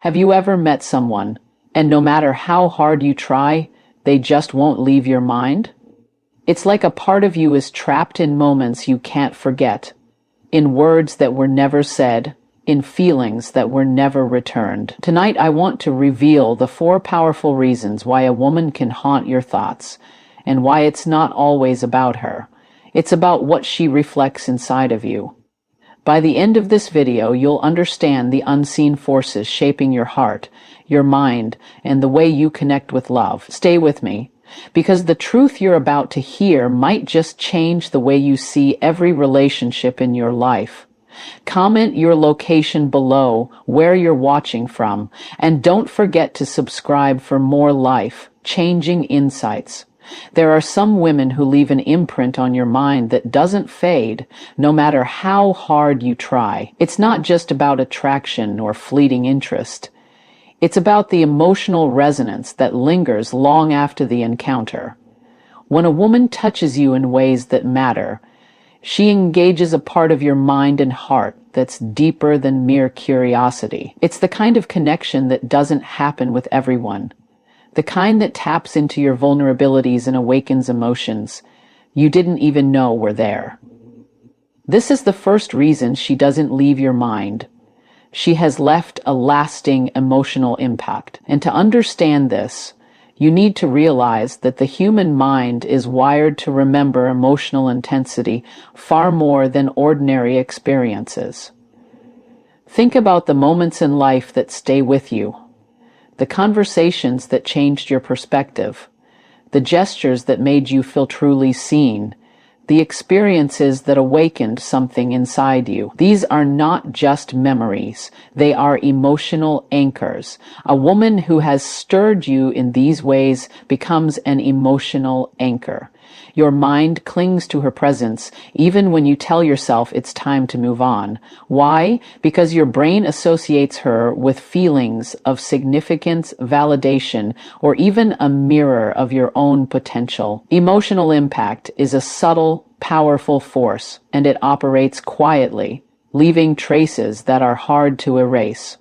Have you ever met someone, and no matter how hard you try, they just won't leave your mind? It's like a part of you is trapped in moments you can't forget, in words that were never said, in feelings that were never returned. Tonight I want to reveal the 4 powerful reasons why a woman can haunt your thoughts, and why it's not always about her. It's about what she reflects inside of you. By the end of this video, you'll understand the unseen forces shaping your heart, your mind, and the way you connect with love. Stay with me, because the truth you're about to hear might just change the way you see every relationship in your life. Comment your location below, where you're watching from, and don't forget to subscribe for more life-changing insights. There are some women who leave an imprint on your mind that doesn't fade, no matter how hard you try. It's not just about attraction or fleeting interest. It's about the emotional resonance that lingers long after the encounter. When a woman touches you in ways that matter, she engages a part of your mind and heart that's deeper than mere curiosity. It's the kind of connection that doesn't happen with everyone. The kind that taps into your vulnerabilities and awakens emotions you didn't even know were there. This is the first reason she doesn't leave your mind. She has left a lasting emotional impact. And to understand this, you need to realize that the human mind is wired to remember emotional intensity far more than ordinary experiences. Think about the moments in life that stay with you. The conversations that changed your perspective, the gestures that made you feel truly seen, the experiences that awakened something inside you. These are not just memories, they are emotional anchors. A woman who has stirred you in these ways becomes an emotional anchor. Your mind clings to her presence even when you tell yourself it's time to move on. Why? Because your brain associates her with feelings of significance, validation, or even a mirror of your own potential. Emotional impact is a subtle, powerful force, and it operates quietly, leaving traces that are hard to erase.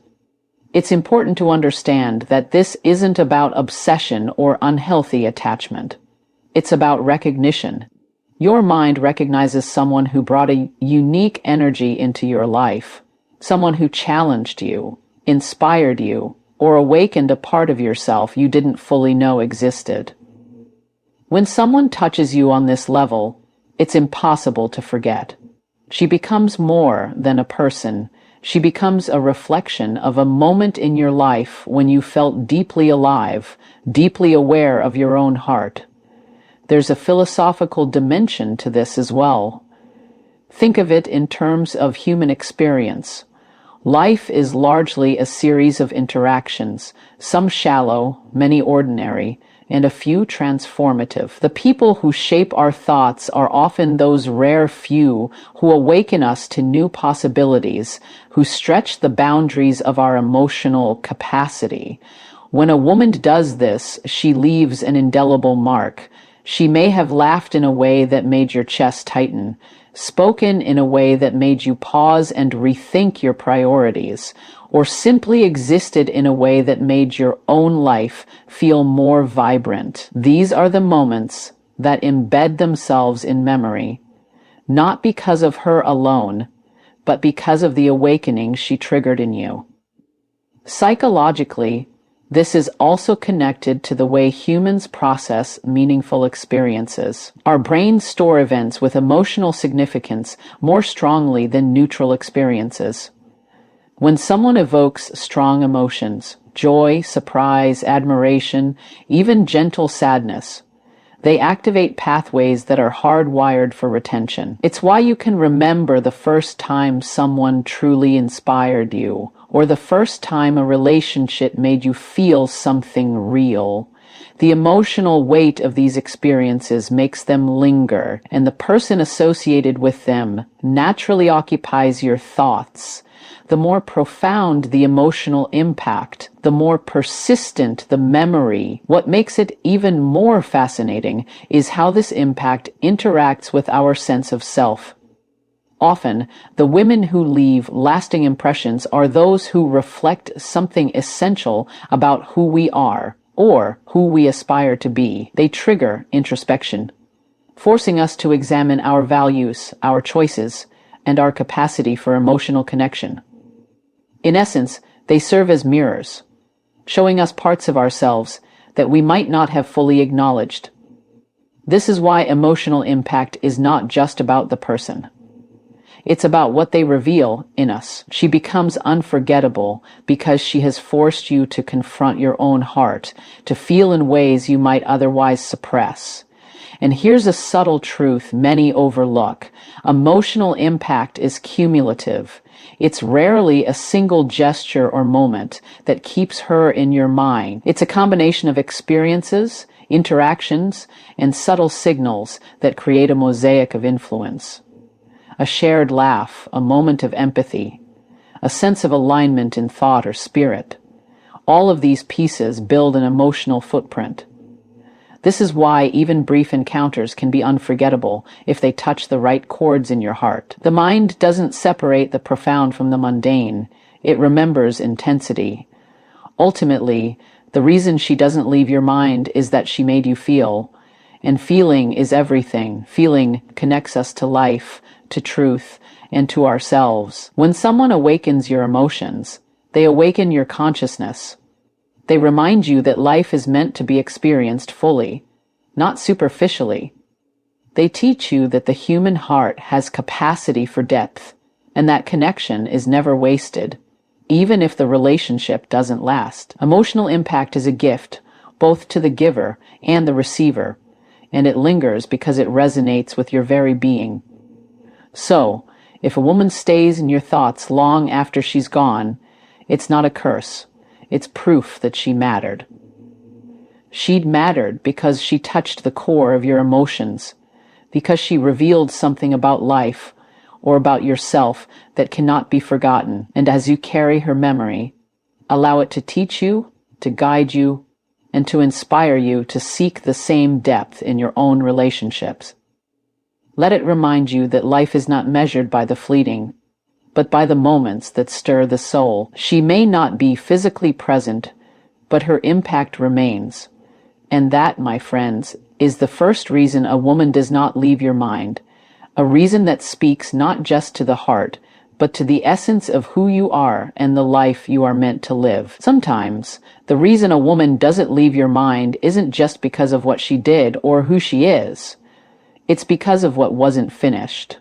It's important to understand that this isn't about obsession or unhealthy attachment. It's about recognition. Your mind recognizes someone who brought a unique energy into your life, someone who challenged you, inspired you, or awakened a part of yourself you didn't fully know existed. When someone touches you on this level, it's impossible to forget. She becomes more than a person. She becomes a reflection of a moment in your life when you felt deeply alive, deeply aware of your own heart. There's a philosophical dimension to this as well. Think of it in terms of human experience. Life is largely a series of interactions, some shallow, many ordinary, and a few transformative. The people who shape our thoughts are often those rare few who awaken us to new possibilities, who stretch the boundaries of our emotional capacity. When a woman does this, she leaves an indelible mark. She may have laughed in a way that made your chest tighten, spoken in a way that made you pause and rethink your priorities, or simply existed in a way that made your own life feel more vibrant. These are the moments that embed themselves in memory, not because of her alone, but because of the awakening she triggered in you. Psychologically, this is also connected to the way humans process meaningful experiences. Our brains store events with emotional significance more strongly than neutral experiences. When someone evokes strong emotions, joy, surprise, admiration, even gentle sadness, they activate pathways that are hardwired for retention. It's why you can remember the first time someone truly inspired you, or the first time a relationship made you feel something real. The emotional weight of these experiences makes them linger, and the person associated with them naturally occupies your thoughts. The more profound the emotional impact, the more persistent the memory. What makes it even more fascinating is how this impact interacts with our sense of self. Often, the women who leave lasting impressions are those who reflect something essential about who we are or who we aspire to be. They trigger introspection, forcing us to examine our values, our choices, and our capacity for emotional connection. In essence, they serve as mirrors, showing us parts of ourselves that we might not have fully acknowledged. This is why emotional impact is not just about the person. It's about what they reveal in us. She becomes unforgettable because she has forced you to confront your own heart, to feel in ways you might otherwise suppress. And here's a subtle truth many overlook. Emotional impact is cumulative. It's rarely a single gesture or moment that keeps her in your mind. It's a combination of experiences, interactions, and subtle signals that create a mosaic of influence. A shared laugh, a moment of empathy, a sense of alignment in thought or spirit. All of these pieces build an emotional footprint. This is why even brief encounters can be unforgettable if they touch the right chords in your heart. The mind doesn't separate the profound from the mundane. It remembers intensity. Ultimately, the reason she doesn't leave your mind is that she made you feel. And feeling is everything. Feeling connects us to life, to truth, and to ourselves. When someone awakens your emotions, they awaken your consciousness. They remind you that life is meant to be experienced fully, not superficially. They teach you that the human heart has capacity for depth, and that connection is never wasted, even if the relationship doesn't last. Emotional impact is a gift, both to the giver and the receiver, and it lingers because it resonates with your very being. So, if a woman stays in your thoughts long after she's gone, it's not a curse. It's proof that she mattered. She'd mattered because she touched the core of your emotions, because she revealed something about life or about yourself that cannot be forgotten. And as you carry her memory, allow it to teach you, to guide you, and to inspire you to seek the same depth in your own relationships. Let it remind you that life is not measured by the fleeting, but by the moments that stir the soul. She may not be physically present, but her impact remains. And that, my friends, is the first reason a woman does not leave your mind, a reason that speaks not just to the heart, but to the essence of who you are and the life you are meant to live. Sometimes, the reason a woman doesn't leave your mind isn't just because of what she did or who she is. It's because of what wasn't finished.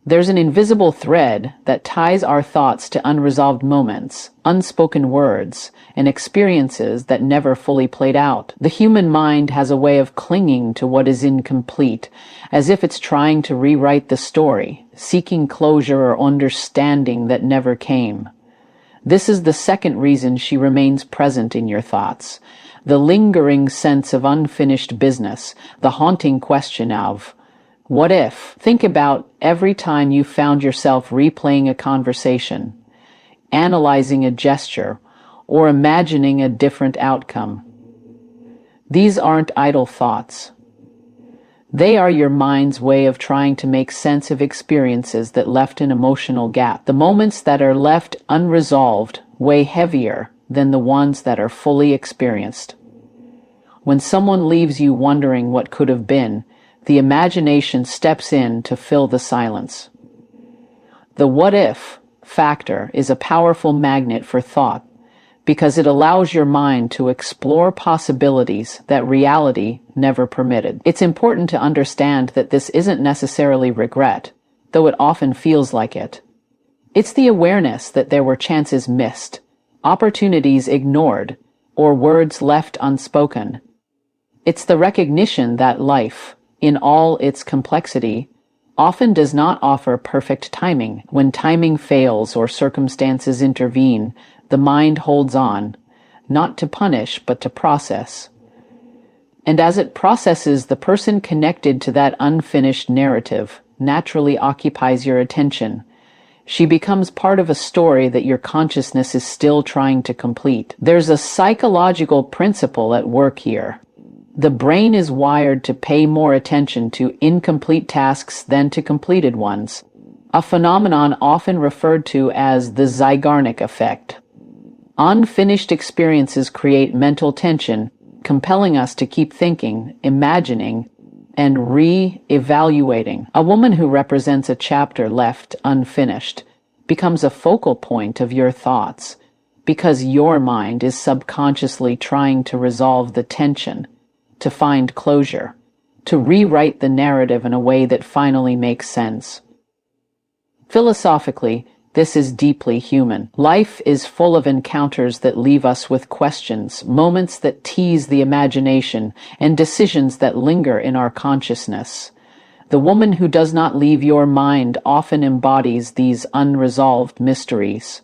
There's an invisible thread that ties our thoughts to unresolved moments, unspoken words, and experiences that never fully played out. The human mind has a way of clinging to what is incomplete, as if it's trying to rewrite the story, seeking closure or understanding that never came. This is the second reason she remains present in your thoughts. The lingering sense of unfinished business, the haunting question of, what if? Think about every time you found yourself replaying a conversation, analyzing a gesture, or imagining a different outcome. These aren't idle thoughts. They are your mind's way of trying to make sense of experiences that left an emotional gap. The moments that are left unresolved weigh heavier than the ones that are fully experienced. When someone leaves you wondering what could have been, the imagination steps in to fill the silence. The what if factor is a powerful magnet for thought because it allows your mind to explore possibilities that reality never permitted. It's important to understand that this isn't necessarily regret, though it often feels like it. It's the awareness that there were chances missed, opportunities ignored, or words left unspoken. It's the recognition that life, in all its complexity, often does not offer perfect timing. When timing fails or circumstances intervene, the mind holds on, not to punish but to process. And as it processes, the person connected to that unfinished narrative naturally occupies your attention. She becomes part of a story that your consciousness is still trying to complete. There's a psychological principle at work here. The brain is wired to pay more attention to incomplete tasks than to completed ones. a phenomenon often referred to as the Zeigarnik effect. Unfinished experiences create mental tension, compelling us to keep thinking, imagining, and re-evaluating. A woman who represents a chapter left unfinished becomes a focal point of your thoughts because your mind is subconsciously trying to resolve the tension, to find closure, to rewrite the narrative in a way that finally makes sense. Philosophically, this is deeply human. Life is full of encounters that leave us with questions, moments that tease the imagination, and decisions that linger in our consciousness. The woman who does not leave your mind often embodies these unresolved mysteries.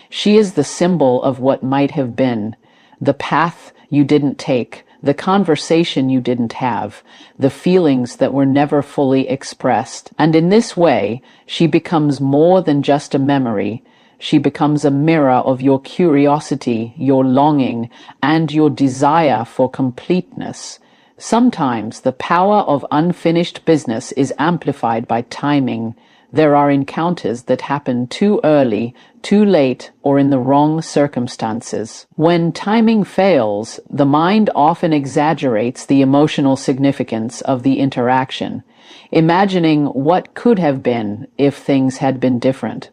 She is the symbol of what might have been, the path you didn't take, the conversation you didn't have, the feelings that were never fully expressed. And in this way, she becomes more than just a memory. She becomes a mirror of your curiosity, your longing, and your desire for completeness. Sometimes the power of unfinished business is amplified by timing. There are encounters that happen too early, too late, or in the wrong circumstances. When timing fails, the mind often exaggerates the emotional significance of the interaction, imagining what could have been if things had been different.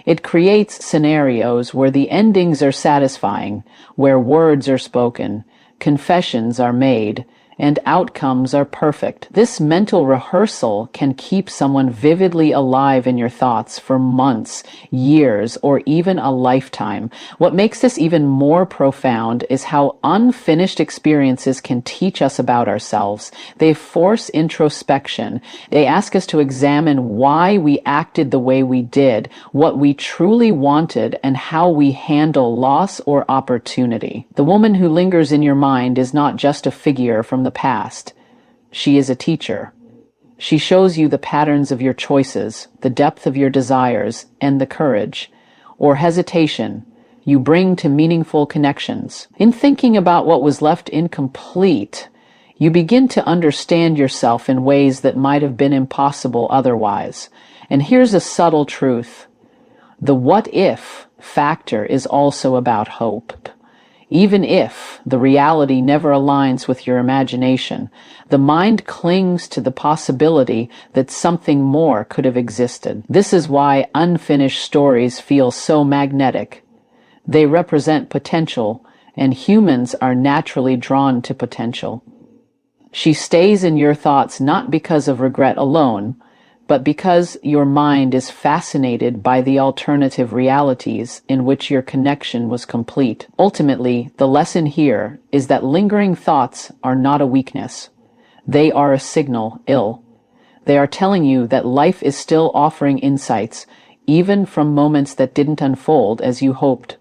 It creates scenarios where the endings are satisfying, where words are spoken, confessions are made, and outcomes are perfect. This mental rehearsal can keep someone vividly alive in your thoughts for months, years, or even a lifetime. What makes this even more profound is how unfinished experiences can teach us about ourselves. They force introspection. They ask us to examine why we acted the way we did, what we truly wanted, and how we handle loss or opportunity. The woman who lingers in your mind is not just a figure from the past. She is a teacher. She shows you the patterns of your choices, the depth of your desires, and the courage, or hesitation, you bring to meaningful connections. In thinking about what was left incomplete, you begin to understand yourself in ways that might have been impossible otherwise. And here's a subtle truth. The what-if factor is also about hope. Even if the reality never aligns with your imagination, the mind clings to the possibility that something more could have existed. This is why unfinished stories feel so magnetic. They represent potential, and humans are naturally drawn to potential. She stays in your thoughts not because of regret alone, but because your mind is fascinated by the alternative realities in which your connection was complete. Ultimately, the lesson here is that lingering thoughts are not a weakness. They are a signal, They are telling you that life is still offering insights, even from moments that didn't unfold as you hoped.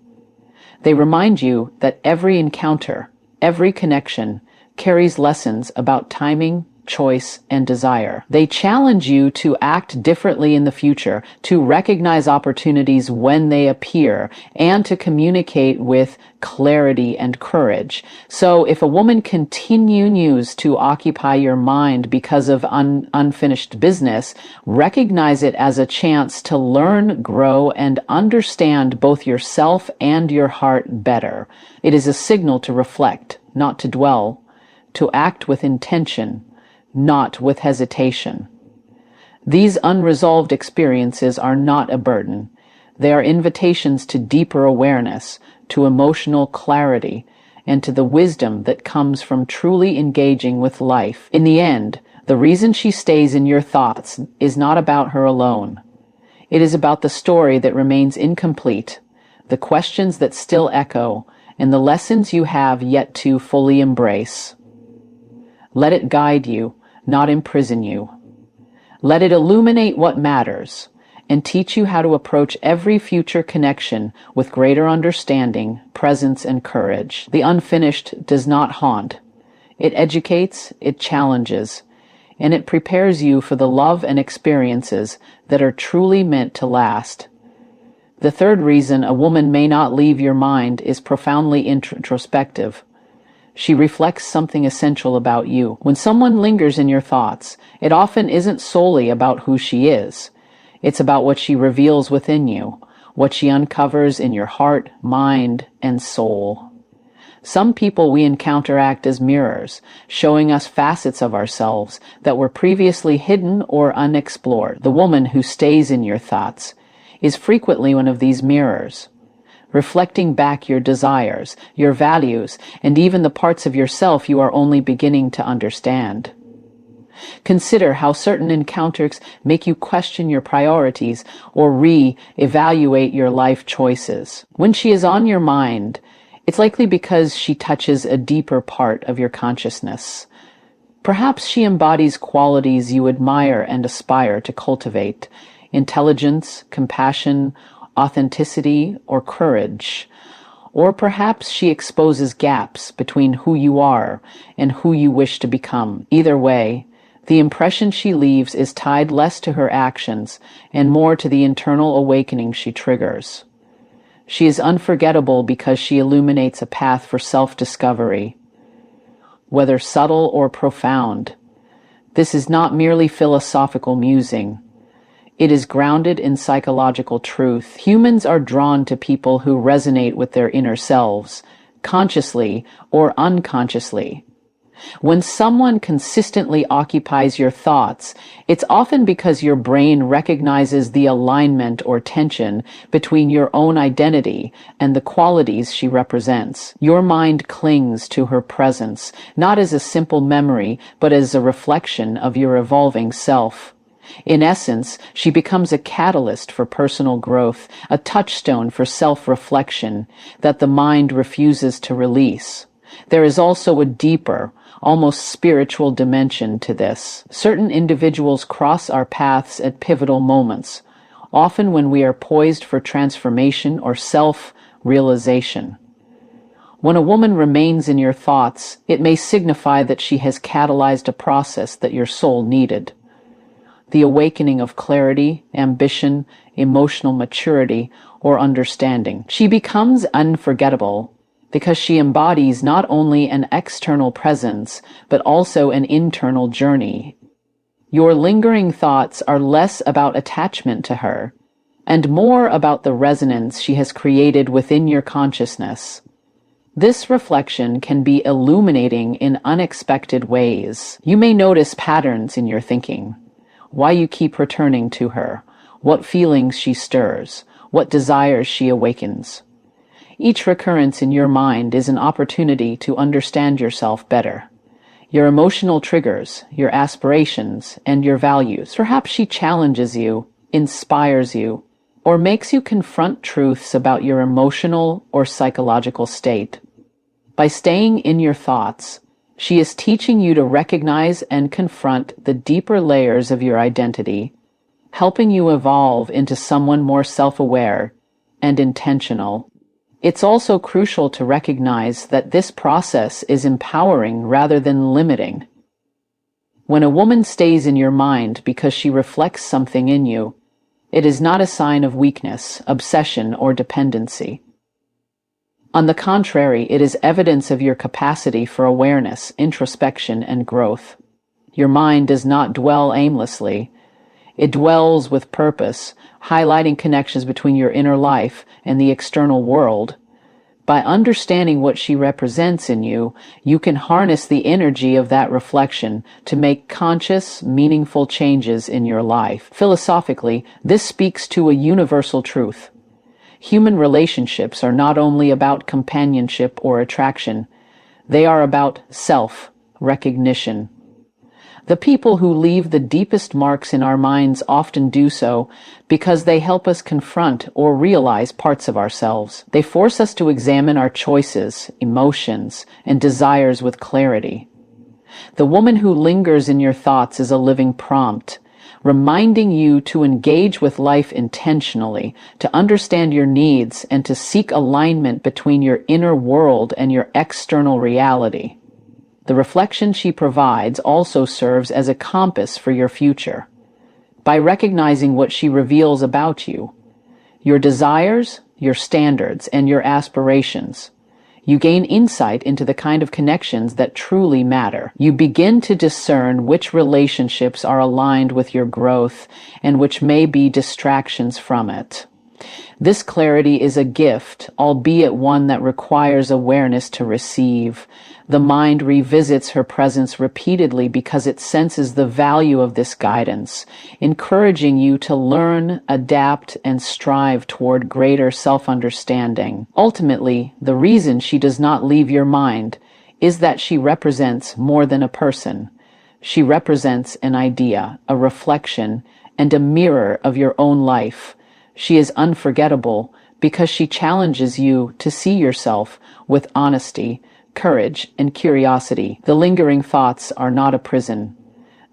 They remind you that every encounter, every connection, carries lessons about timing, choice, and desire. They challenge you to act differently in the future, to recognize opportunities when they appear, and to communicate with clarity and courage. So if a woman continues to occupy your mind because of unfinished business, recognize it as a chance to learn, grow, and understand both yourself and your heart better. It is a signal to reflect, not to dwell, to act with intention, not with hesitation. These unresolved experiences are not a burden. They are invitations to deeper awareness, to emotional clarity, and to the wisdom that comes from truly engaging with life. In the end, the reason she stays in your thoughts is not about her alone. It is about the story that remains incomplete, the questions that still echo, and the lessons you have yet to fully embrace. Let it guide you, not imprison you. Let it illuminate what matters and teach you how to approach every future connection with greater understanding, presence, and courage. The unfinished does not haunt. It educates, it challenges, and it prepares you for the love and experiences that are truly meant to last. The third reason a woman may not leave your mind is profoundly introspective. She reflects something essential about you. When someone lingers in your thoughts, it often isn't solely about who she is. It's about what she reveals within you, what she uncovers in your heart, mind, and soul. Some people we encounter act as mirrors, showing us facets of ourselves that were previously hidden or unexplored. The woman who stays in your thoughts is frequently one of these mirrors, reflecting back your desires, your values, and even the parts of yourself you are only beginning to understand. Consider how certain encounters make you question your priorities or re-evaluate your life choices. When she is on your mind, it's likely because she touches a deeper part of your consciousness. Perhaps she embodies qualities you admire and aspire to cultivate: intelligence, compassion, authenticity, or courage. Or perhaps she exposes gaps between who you are and who you wish to become. Either way, the impression she leaves is tied less to her actions and more to the internal awakening she triggers. She is unforgettable because she illuminates a path for self-discovery, whether subtle or profound. This is not merely philosophical musing. It is grounded in psychological truth. Humans are drawn to people who resonate with their inner selves, consciously or unconsciously. When someone consistently occupies your thoughts, it's often because your brain recognizes the alignment or tension between your own identity and the qualities she represents. Your mind clings to her presence, not as a simple memory, but as a reflection of your evolving self. In essence, she becomes a catalyst for personal growth, a touchstone for self-reflection that the mind refuses to release. There is also a deeper, almost spiritual dimension to this. Certain individuals cross our paths at pivotal moments, often when we are poised for transformation or self-realization. When a woman remains in your thoughts, it may signify that she has catalyzed a process that your soul needed. The awakening of clarity, ambition, emotional maturity, or understanding. She becomes unforgettable because she embodies not only an external presence, but also an internal journey. Your lingering thoughts are less about attachment to her, and more about the resonance she has created within your consciousness. This reflection can be illuminating in unexpected ways. You may notice patterns in your thinking, why you keep returning to her, what feelings she stirs, what desires she awakens. Each recurrence in your mind is an opportunity to understand yourself better, your emotional triggers, your aspirations, and your values. Perhaps she challenges you, inspires you, or makes you confront truths about your emotional or psychological state. By staying in your thoughts, she is teaching you to recognize and confront the deeper layers of your identity, helping you evolve into someone more self-aware and intentional. It's also crucial to recognize that this process is empowering rather than limiting. When a woman stays in your mind because she reflects something in you, it is not a sign of weakness, obsession, or dependency. On the contrary, it is evidence of your capacity for awareness, introspection, and growth. Your mind does not dwell aimlessly. It dwells with purpose, highlighting connections between your inner life and the external world. By understanding what she represents in you, you can harness the energy of that reflection to make conscious, meaningful changes in your life. Philosophically, this speaks to a universal truth. Human relationships are not only about companionship or attraction, they are about self-recognition. The people who leave the deepest marks in our minds often do so because they help us confront or realize parts of ourselves. They force us to examine our choices, emotions, and desires with clarity. The woman who lingers in your thoughts is a living prompt, reminding you to engage with life intentionally, to understand your needs, and to seek alignment between your inner world and your external reality. The reflection she provides also serves as a compass for your future. By recognizing what she reveals about you, your desires, your standards, and your aspirations, You gain insight into the kind of connections that truly matter. You begin to discern which relationships are aligned with your growth and which may be distractions from it. This clarity is a gift, albeit one that requires awareness to receive. The mind revisits her presence repeatedly because it senses the value of this guidance, encouraging you to learn, adapt, and strive toward greater self-understanding. Ultimately, the reason she does not leave your mind is that she represents more than a person. She represents an idea, a reflection, and a mirror of your own life. She is unforgettable because she challenges you to see yourself with honesty, courage, and curiosity. The lingering thoughts are not a prison.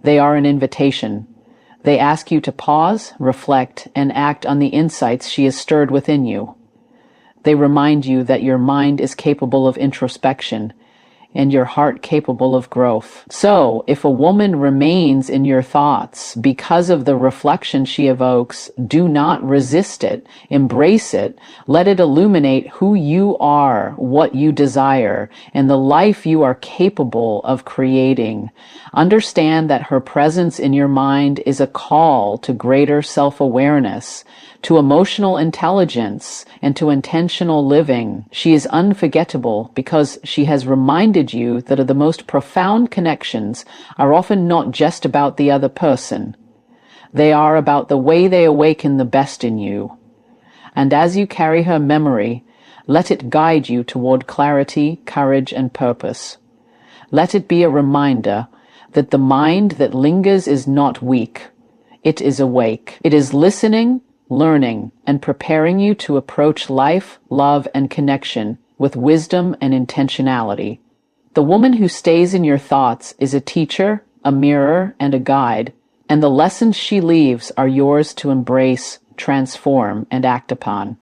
They are an invitation. They ask you to pause, reflect, and act on the insights she has stirred within you. They remind you that your mind is capable of introspection and your heart capable of growth. So, if a woman remains in your thoughts because of the reflection she evokes, do not resist it. Embrace it. Let it illuminate who you are, what you desire, and the life you are capable of creating. Understand that her presence in your mind is a call to greater self-awareness, to emotional intelligence, and to intentional living. She is unforgettable because she has reminded you that the most profound connections are often not just about the other person. They are about the way they awaken the best in you. And as you carry her memory, let it guide you toward clarity, courage, and purpose. Let it be a reminder that the mind that lingers is not weak. It is awake. It is listening, learning, and preparing you to approach life, love, and connection with wisdom and intentionality. The woman who stays in your thoughts is a teacher, a mirror, and a guide, and the lessons she leaves are yours to embrace, transform, and act upon.